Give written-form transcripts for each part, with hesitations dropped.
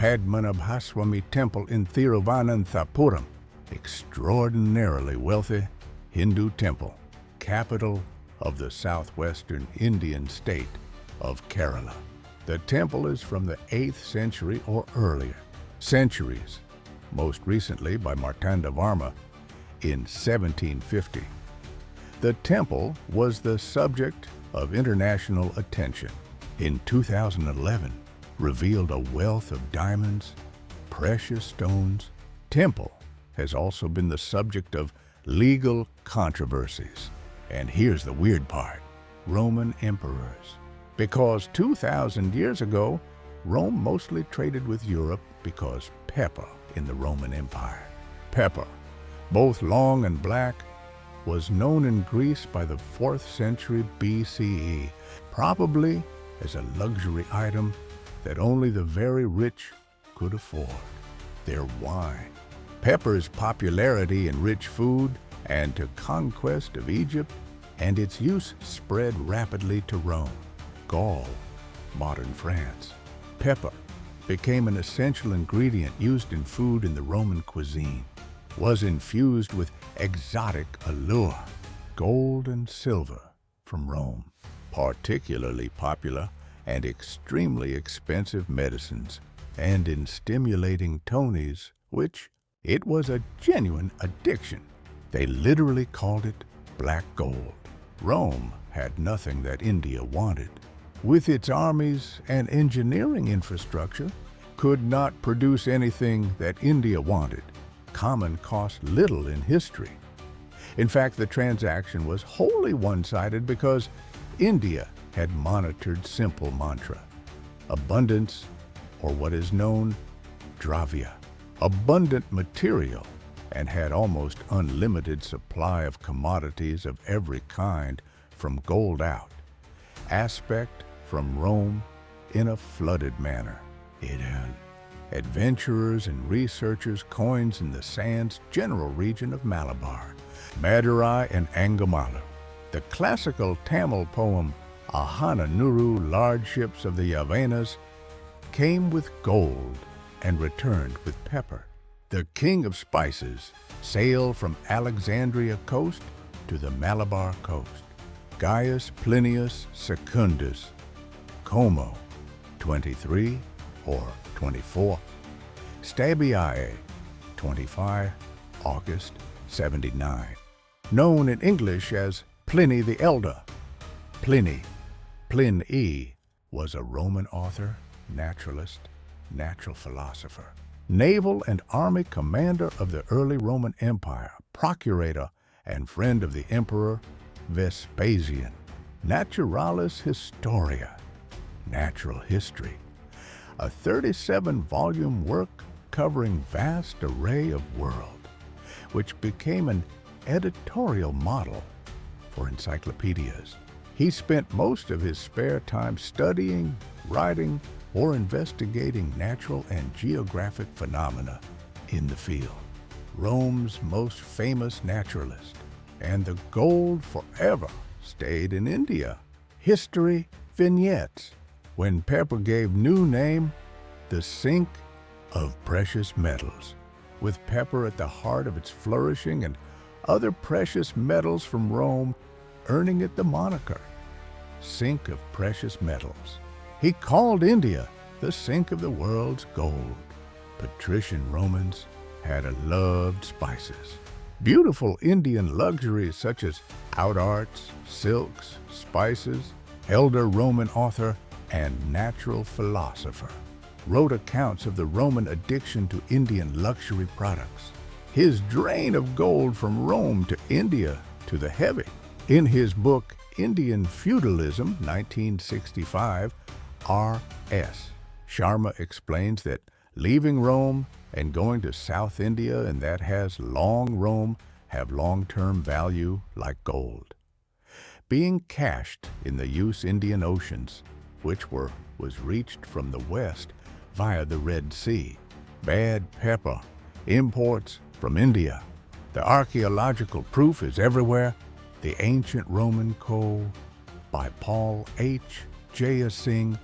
Padmanabhaswamy Temple in Thiruvananthapuram, extraordinarily wealthy Hindu temple, capital of the southwestern Indian state of Kerala. The temple is from the 8th century or earlier, centuries, most recently by Martandavarma in 1750. The temple was the subject of international attention. In 2011, revealed a wealth of diamonds, precious stones. Temple has also been the subject of legal controversies. And here's the weird part: Roman emperors. Because 2,000 years ago, Rome mostly traded with Europe because pepper in the Roman Empire. Pepper, both long and black, was known in Greece by the 4th century BCE, probably as a luxury item that only the very rich could afford. Their wine. Pepper's popularity in rich food and to conquest of Egypt, and its use spread rapidly to Rome, Gaul, modern France. Pepper became an essential ingredient used in food in the Roman cuisine, was infused with exotic allure, gold and silver from Rome, particularly popular and extremely expensive medicines, and in stimulating tonies, which it was a genuine addiction. They literally called it black gold. Rome had nothing that India wanted. With its armies and engineering infrastructure, could not produce anything that India wanted. Common cost little in history. In fact, the transaction was wholly one-sided because India had monitored simple mantra: abundance, or what is known dravya, abundant material, and had almost unlimited supply of commodities of every kind from gold out. Aspect from Rome in a flooded manner. It had adventurers and researchers coins in the sands general region of Malabar, Madurai and Angamalu. The classical Tamil poem Ahana Nuru, large ships of the Yavanas, came with gold and returned with pepper. The king of spices sailed from Alexandria coast to the Malabar coast. Gaius Plinius Secundus, Como, 23 or 24. Stabiae, 25, August 79. Known in English as Pliny the Elder. Pliny was a Roman author, naturalist, natural philosopher, naval and army commander of the early Roman Empire, procurator and friend of the Emperor Vespasian, naturalis historia, natural history, a 37-volume work covering vast array of world, which became an editorial model for encyclopedias. He spent most of his spare time studying, writing, or investigating natural and geographic phenomena in the field. Rome's most famous naturalist, and the gold forever stayed in India. History vignettes, when pepper gave new name, the sink of precious metals, with pepper at the heart of its flourishing and other precious metals from Rome earning it the moniker, sink of precious metals. He called India the sink of the world's gold. Patrician Romans had loved spices. Beautiful Indian luxuries such as outarts, silks, spices. Elder Roman author and natural philosopher wrote accounts of the Roman addiction to Indian luxury products. His drain of gold from Rome to India to the heavy. In his book, Indian Feudalism, 1965, R.S. Sharma explains that leaving Rome and going to South India, and that has long Rome, have long-term value like gold. Being cached in the use Indian Oceans, which was reached from the west via the Red Sea. Bad pepper, imports from India. The archaeological proof is everywhere. The Ancient Roman Code by Paul H. Jayasingh,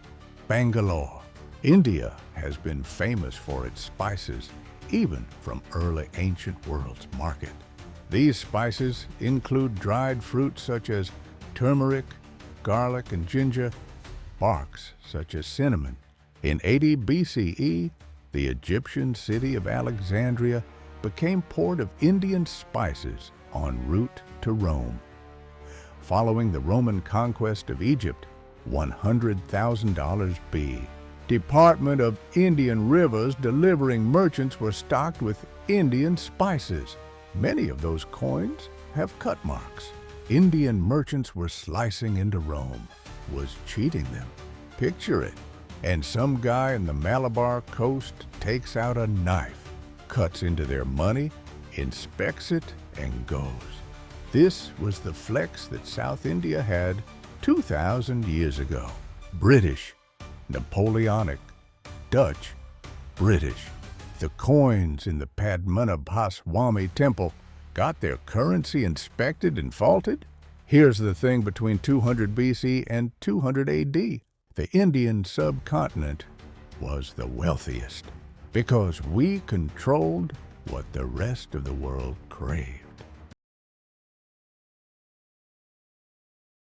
Bangalore. India has been famous for its spices, even from early ancient world's market. These spices include dried fruits such as turmeric, garlic, and ginger, barks such as cinnamon. In 80 BCE, the Egyptian city of Alexandria became port of Indian spices en route to Rome. Following the Roman conquest of Egypt, 100,000 B. Department of Indian rivers delivering merchants were stocked with Indian spices. Many of those coins have cut marks. Indian merchants were slicing into Rome, was cheating them. Picture it. And some guy in the Malabar Coast takes out a knife, cuts into their money, inspects it, and goes. This was the flex that South India had 2,000 years ago. British, Napoleonic, Dutch, British. The coins in the Padmanabhaswamy Temple got their currency inspected and faulted? Here's the thing between 200 BC and 200 AD. The Indian subcontinent was the wealthiest because we controlled what the rest of the world craved.